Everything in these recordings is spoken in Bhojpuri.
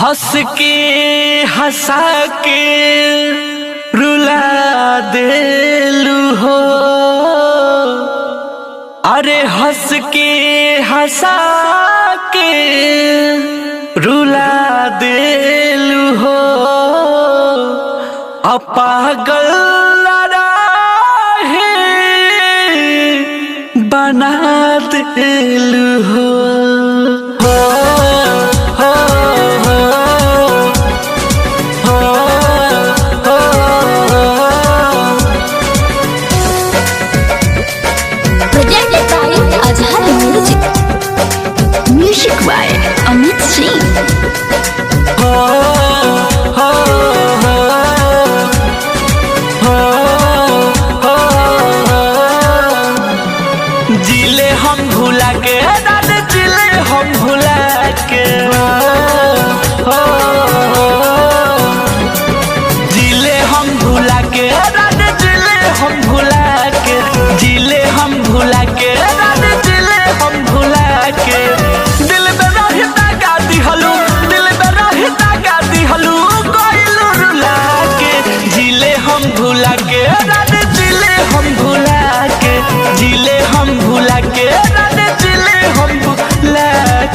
हंस के हंसा के रुला देलू हो। अरे हंस के हंसा के रुला देलू हो। पागल राहे बना देलू हो। Music by Amit Singh. जिले हम भुला के दादा जिले हम भुला के जिले हम भुला के दादा जिले हम भुला के जिले हम भुला के दादा जिले हम भुला के दिल में रहता गादी हलू दिल में रहता गादी हलू कोइलू रुला के जिले हम भुला के दादा जिले हम भुला के जिले हम भुला के दादा जिले हम भुला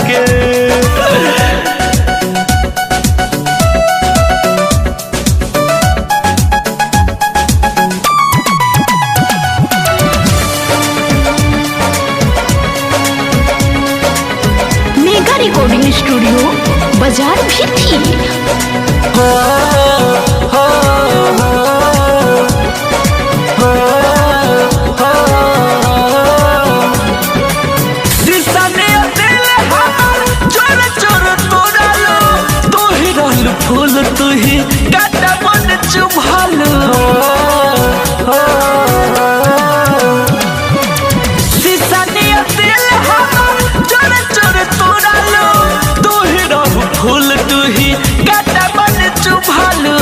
के। मेगा रिकॉर्डिंग स्टूडियो बाजार भी थी। फूल तू ही काटा मन चुभालू शीशानिया दिल हमार चोर चोर तोड़ालू तू ही रहू फूल तू ही काटा मन चुभालू।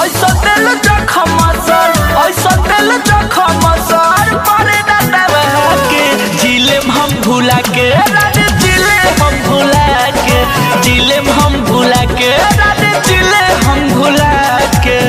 ऐसा दिल जखम सर ऐसा दिल जखम सर परे दादा के जिले हम भुला के रानी जिले हम भुला के जिले हम भुला के रानी जिले हम भुला के।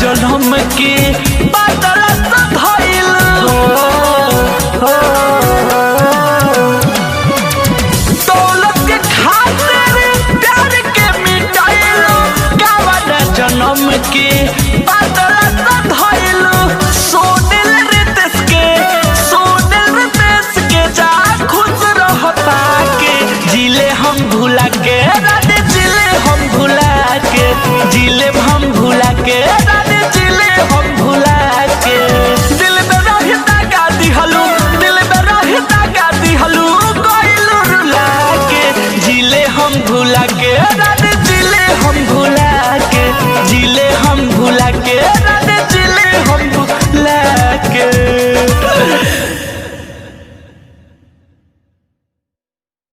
जनम के बादल दौलत के खातिर प्यार के मिटाइलो गावना जनम के बादल सोनिल रितेश के जा खुश रहता के जिले हम भुला